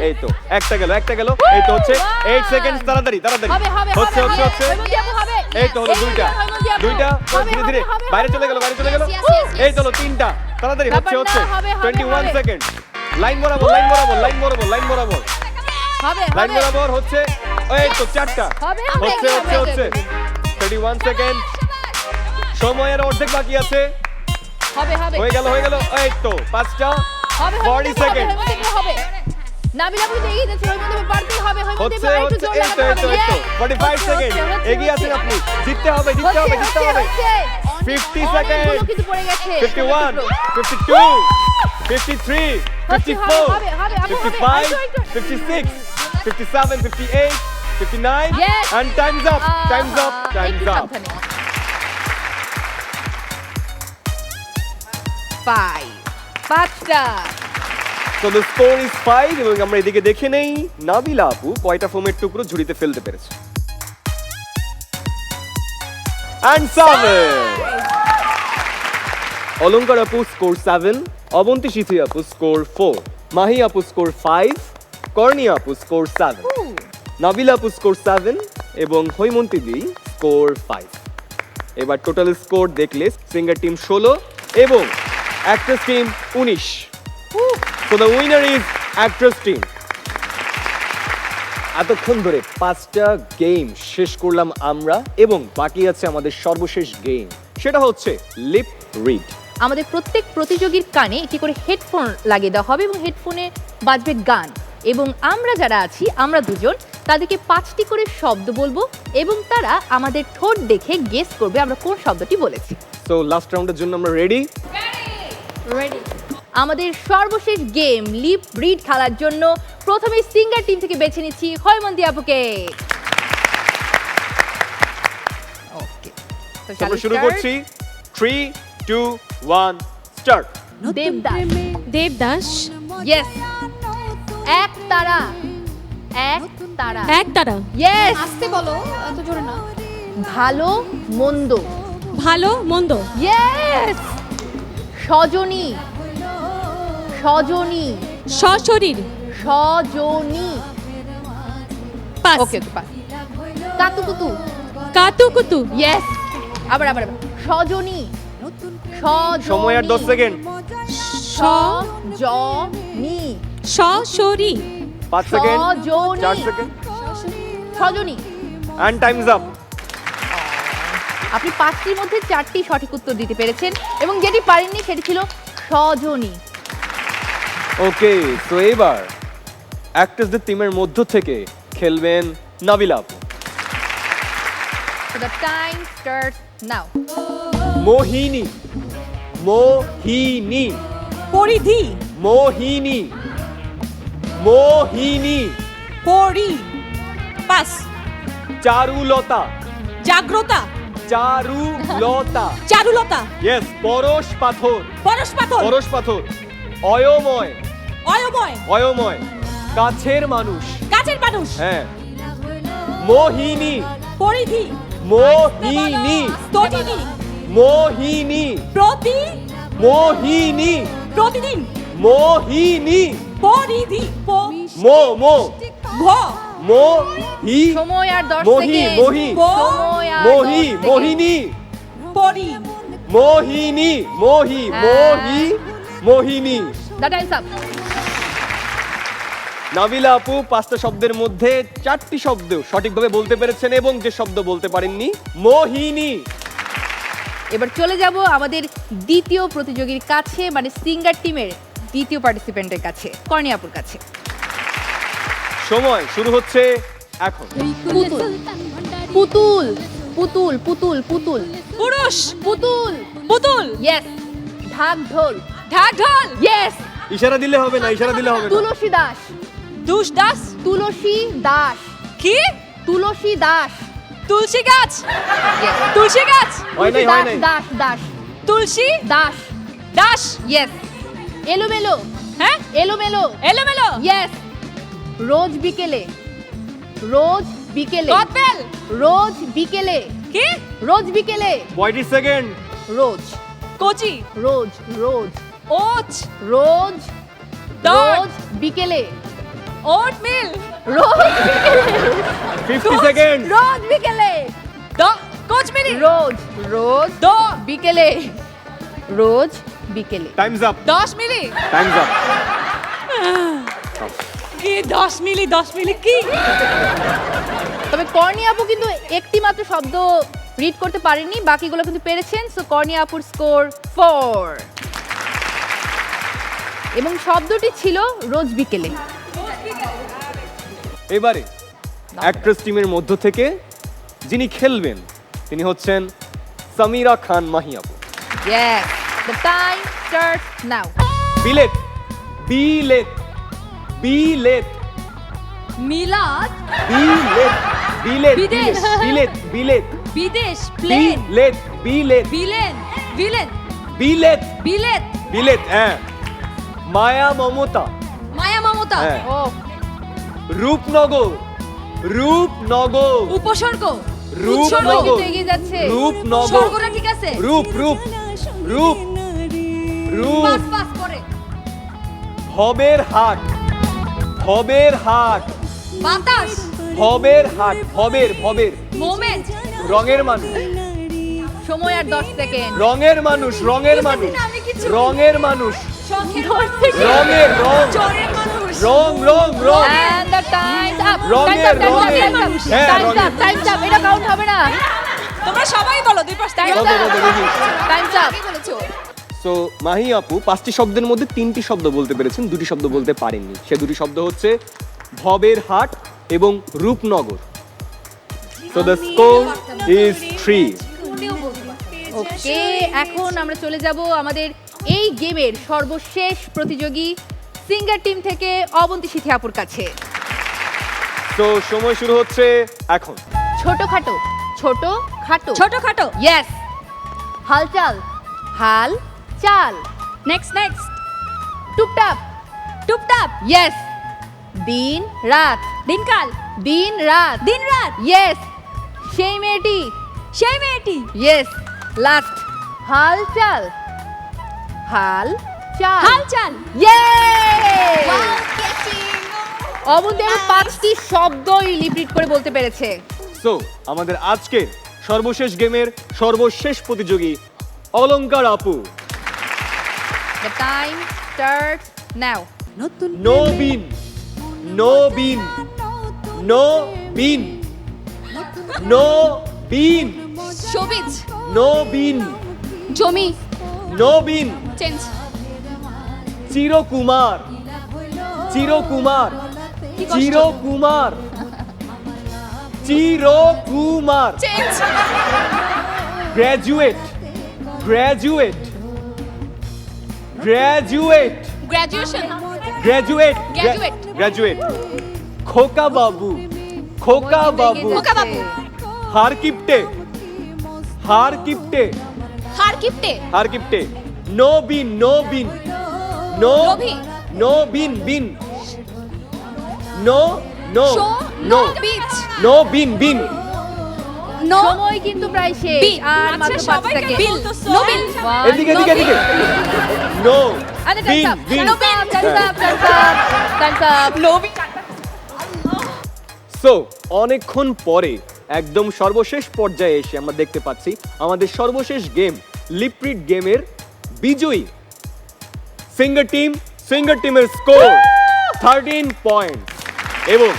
এই তো একটা গেল এই তো হচ্ছে 8 সেকেন্ড। তাড়াতাড়ি হচ্ছে এই তো হলো দুইটা ধীরে বাইরে চলে গেল এই তো হলো তিনটা। তাড়াতাড়ি হচ্ছে 21 সেকেন্ড। লাইন বরাবর হচ্ছে এই তো চারটা হচ্ছে 31 সেকেন্ড। সময়ের অর্ধেক বাকি আছে। হয়ে গেল এই তো পাঁচটা 40 সেকেন্ড
নাবিলা আপু এগিয়ে যাচ্ছে হৈমন্তী আপু পারতেই হবে হৈমন্তী আপু আরেকটু জোর
এই তো 45 সেকেন্ড এগিয়ে আছেন আপনি। জিততে হবে 50 সেকেন্ড।
কিন্তু পড়ে গেছে
51 52 53 54 55 56 57 58 59
Yes.
and time's up.
একটু সাবধানে 5টা
So the score is 5 এবং আমরা এদিকে দেখে নেই নাবিলা আপু কয়টা ফোমের টুকরো ঝুড়িতে ফেলতে পেরেছে। And 7. অলংকার আপু স্কোর 7, অবন্তী সিথি আপু স্কোর 4, মাহি আপু স্কোর 5, কর্নিয়া আপু স্কোর 7, নাবিলা আপু স্কোর 7 এবং হৈমন্তী দি স্কোর 5। এবার টোটাল স্কোর দেখলে সিঙ্গার টিম 16 এবং actress team 19। So the winner is actress team. এতক্ষণ ধরে 5টা গেম শেষ করলাম আমরা এবং বাকি আছে আমাদের সর্বশেষ গেম, সেটা হচ্ছে লিপ রিড।
আমাদের প্রত্যেক প্রতিযোগীর কানে একটি করে হেডফোন লাগিয়ে দেওয়া হবে এবং হেডফোনে বাজবে গান এবং আমরা যারা আছি আমরা দুজন তাদেরকে 5টি করে শব্দ বলবো এবং তারা আমাদের ঠোঁট দেখে গেস করবে আমরা কোন শব্দটি বলেছি।
সো লাস্ট রাউন্ডের জন্য আমরা রেডি।
আমাদের সর্বশেষ গেম লিপ রিড খেলার জন্য প্রথমে সিঙ্গার টিম থেকে বেছে নিচ্ছি হৈমন্তী আপুকে। ওকে
আমরা শুরু করছি 3 2 1 স্টার্ট।
দেবদাস
ইয়েস এক তারা ইয়েস
আসতে বলো এত জোরে না
ভালো মন্দ
ভালো মন্দ
ইয়েস সজনী
সশরীর পাস
ওকে পাস কাতুকুতু
কাতুকুতু
ইয়েস আবার সজনী
সময় আর 10 সেকেন্ড।
সজনী
সশরী
5 সেকেন্ড, 4
সজনী
সেকেন্ড
সজনী
and time's up.
আপনি 5টির মধ্যে 4টি সঠিক উত্তর দিতে পেরেছেন এবং যেটি পারেননি সেটি ছিল সজনী।
ওকে, তো এবার অ্যাক্টরসদের টিমের মধ্য থেকে খেলবেন নাবিলা আপু।
So the time starts now.
মোহিনী
পরিধি
মোহিনী
পরি পাস
চারুলতা
জাগ্রতা
চারুলতা।
চারুলতা,
ইয়েস। পরশ পাথর।
পরশ পাথর,
পরশ পাথর। অয়ময়।
অয়ময়,
অয়ময়। কাছের মানুষ।
কাছের মানুষ,
হ্যাঁ। মোহিনী।
পরিধি,
মোহিনী।
স্তটিনী,
মোহিনী।
প্রতি,
মোহিনী।
প্রতিদিন,
মোহিনী।
পরিধি,
মো মো
ভ,
মোহি।
সময় আর 10
মোহি
সেকেন্ড
মোহি
সময় আর
মোহি
10 সেকেন্ড।
মোহিনী।
পরি,
মোহিনী। মোহি মোহি মোহিনী।
The time's up.
নাবিলা আপু 5টা শব্দের মধ্যে 4টি শব্দ সঠিকভাবে বলতে পেরেছেন এবং যে শব্দ বলতে পারেননি মোহিনী।
এবার চলে যাব আমাদের দ্বিতীয় প্রতিযোগীর কাছে, মানে সিঙ্গার টিমের দ্বিতীয় পার্টিসিপেন্টের কাছে, কর্ণিয়াপুর কাছে।
সময় শুরু হচ্ছে এখন।
পুতুল পুতুল পুতুল পুতুল পুতুল
পুরুষ,
পুতুল
পুতুল,
ইয়েস। ঢাক ঢোল
ঢাক ঢোল,
ইয়েস।
ইশারা দিলে হবে না, ইশারা দিলে হবে না।
তুলসী দাস
দুষ দাস,
তুলসী দাস
কি
তুলসী দাস
তুলসী গাছ,
Yes.
তুলসী গাছ,
হয় নাই, হয় নাই।
দাস দাস
তুলসী
দাস
দাস,
ইয়েস। এলোমেলো
হ্যাঁ
এলোমেলো
এলোমেলো,
ইয়েস। রোজ বিকেলে রোজ বিকেলে
কদবেল,
রোজ বিকেলে
কি
রোজ বিকেলে
35 সেকেন্ড।
রোজ
কচি,
রোজ রোজ
ওচ,
রোজ
দাঁড়,
রোজ বিকেলে
ওট মিল,
রোজ বিকেলে
50 সেকেন্ড।
রোজ বিকেলে
কোচমিনি,
রোজ রোজ
দো,
বিকেলে রোজ বিকেলে
টাইমস আপ।
10 মিলি,
টাইমস আপ।
কি 10 মিলি, 10 মিলি কি?
তবে কর্ণি আপু কিন্তু একটি মাত্র শব্দ রিড করতে পারেননি, বাকিগুলো কিন্তু পেরেছেন। সো কর্ণি আপুর স্কোর 4 এবং শব্দটি ছিল রোজ বিকেলে।
এবারে অ্যাক্ট্রেস টিমের মধ্য থেকে যিনি খেলবেন তিনি হচ্ছেন সামিরা খান মাহি আপু।
Yes, the time starts now.
বিলেত। বিলেত। বিলেত।
মিলাদ,
বিলেত। বিলেত।
বিদেশ।
বিলেত। বিলেত।
বিদেশ, প্লেন,
বিলেত। বিলেত।
বিলেন, বিলেন,
বিলেত।
বিলেত,
বিলেত। হ্যাঁ। মায়া মমতা।
মায়া মমতা,
হ্যাঁ।
ও
রূপনগর। রূপনগর।
উপসর্গ,
সময়
রূপনগর।
কিন্তু এগিয়ে যাচ্ছে।
রূপনগর।
স্বর্গটা ঠিক আছে,
রূপ রূপ রূপ রূপ।
পাস পাস করে,
ভবের হাট। ভবের হাট।
বাতাস,
ভবের হাট। ভবের ভবের
মোমেন্ট,
রঙের মানুষ।
সময় আর 10 সেকেন্ড।
রঙের মানুষ। রঙের মানুষ।
আমি কিছু
রঙের মানুষ।
শখের
রঙের রং।
চরের মানুষ,
রং রং রং।
And the time's up.
রঙের,
Time's up,
রঙের।
time's up,
হ্যাঁ,
time's
রঙের।
up, time's up. এটা কাউন্ট হবে না।
তোমরা সবাই বলো দুই পাশ থেকে।
Time's
কত,
up.
কত, দেখি।
Time's up.
সো মাহি আপু 5টি শব্দের মধ্যে 3টি শব্দ বলতে পেরেছেন, 2টি শব্দ বলতে পারেননি। সে 2টি শব্দ হচ্ছে ভবের হাট এবং Rupnagar. So the score is 3।
ওকে, এখন আমরা চলে যাব আমাদের এই গেমের সর্বশেষ প্রতিযোগী সিঙ্গার টিম থেকে অবন্তী সিথি আপুর কাছে।
তো সময় শুরু হচ্ছে এখন।
ছোটখাটো ছোট খাটো
ছোটখাটো,
ইয়েস। হালচাল হাল চাল।
নেক্সট নেক্সট,
টুপটাপ
টুপটাপ,
ইয়েস। দিন রাত
দিনকাল,
দিন রাত
দিন রাত,
ইয়েস। সেই মেয়েটি
সেই মেয়েটি,
ইয়েস। লাস্ট হাল চাল হাল চাল
হালচাল,
ইয়ে অবন্তী আরো 5টি শব্দই রিপিট করে বলতে পেরেছে।
সো আমাদের আজকে সর্বশেষ গেমের সর্বশেষ প্রতিযোগী অলংকার আপু।
The time starts now.
নবীন। নবীন। নবীন। নবীন।
সবিজ,
নবীন।
জমি,
নবীন।
Change,
চিরকুমার। চিরকুমার। চিরকুমার। চিরকুমার।
Change,
graduate. Graduate. Graduate.
Graduation,
graduate.
Graduate.
Graduate. খোকা বাবু। খোকা বাবু।
খোকা বাবু,
হার কিপটে। হার কিপটে
হার কিপটে
হার কিপটে নো বিন নো বিন নো
লোভী।
নো বিন বিন নো নো
শো
নো
বিচ
নো বিন বিন
সময় কিন্তু প্রায় শেষ
বিন।
আর মাত্র
আচ্ছা,
5
সবাইকে
সেকেন্ড
বিল নোবিল
এদিকে এদিকে এদিকে নো
আরে
বিন বিন সো অনেকক্ষণ পরে একদম সর্বশেষ পর্যায়ে এসে আমরা দেখতে পাচ্ছি আমাদের সর্বশেষ গেম লিপ্রিড গেমের বিজয়ী সিঙ্গার টিমের স্কোর 13 পয়েন্ট এবং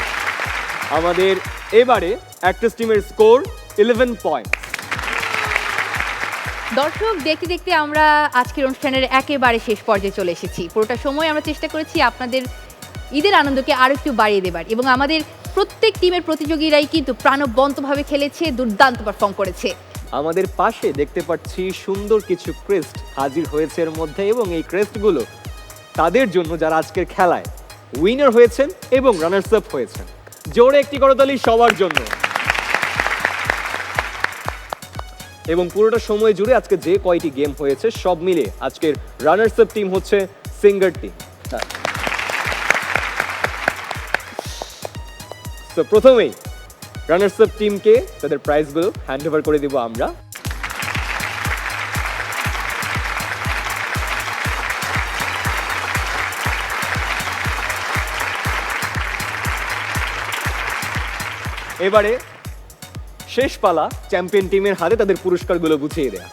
আমাদের এবারে অ্যাক্ট্রেস টিমের স্কোর 11 পয়েন্ট।
দর্শক দেখতে দেখতে আমরা আজকের অনুষ্ঠানের একেবারে শেষ পর্যায়ে চলে এসেছি। পুরোটা সময় আমরা চেষ্টা করেছি আপনাদের ঈদের আনন্দকে আরো একটু বাড়িয়ে দেবার এবং আমাদের প্রত্যেক টিমের প্রতিযোগীরাই কিন্তু প্রাণবন্তভাবে খেলেছে, দুর্দান্ত পারফর্ম করেছে।
আমাদের পাশে দেখতে পাচ্ছি সুন্দর কিছু ক্রেস্ট হাজির হয়েছে এর মধ্যে এবং এই ক্রেস্টগুলো তাদের জন্য যারা আজকের খেলায় উইনার হয়েছেন এবং রানার্স আপ হয়েছেন। জোরে একটি করতালি সবার জন্য। এবং পুরোটা সময় জুড়ে আজকে যে কয়টি গেম হয়েছে সব মিলে আজকের রানার্স আপ টিম হচ্ছে সিঙ্গার টিম। তো প্রথমেই রানার্স আপ টিমকে তাদের প্রাইজগুলো হ্যান্ড ওভার করে দিব আমরা। এবারে শেষ পালা চ্যাম্পিয়ন টিমের হাতে তাদের পুরস্কারগুলো বুঝিয়ে দেয়া।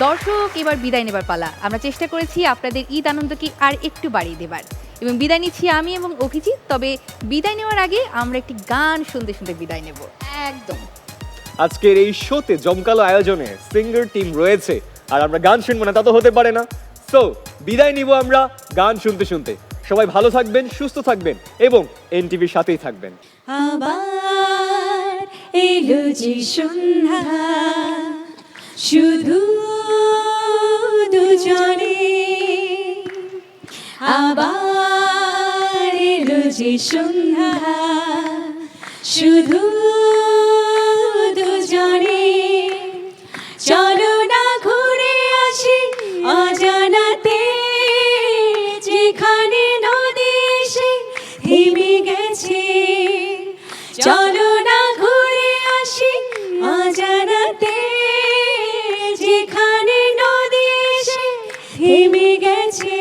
দর্শক এবার বিদায় নেবার পালা। আমরা চেষ্টা করেছি আপনাদের ঈদ আনন্দকে আর একটু বাড়িয়ে দেবার এবং বিদায় নিচ্ছি আমি এবং অভিজিৎ। তবে বিদায় নেওয়ার আগে আমরা একটি গান শুনতে শুনতে বিদায় নেব।
একদম
আজকের এই শোতে জমকালো আয়োজনে সিঙ্গার টিম রয়েছে আর আমরা গান শুনবো না তা তো হতে পারে না। সো বিদায় নিব আমরা গান শুনতে শুনতে। সবাই ভালো থাকবেন, সুস্থ থাকবেন এবং এনটিভির সাথেই থাকবেন।
আবার এলো যে সন্ধ্যা শুধু দুজনে, আবার এলো যে সন্ধ্যা শুধু দুজনে, চলো না ঘুরে আসি অজানাতে, যেখানে নদী এসে থেমে গেছে, চলো না ঘুরে আসি অজানাতে, যেখানে নদী এসে থেমে গেছে,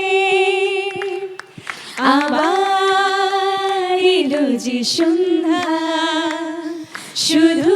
আবার এলো যে সন্ধ্যা শুধু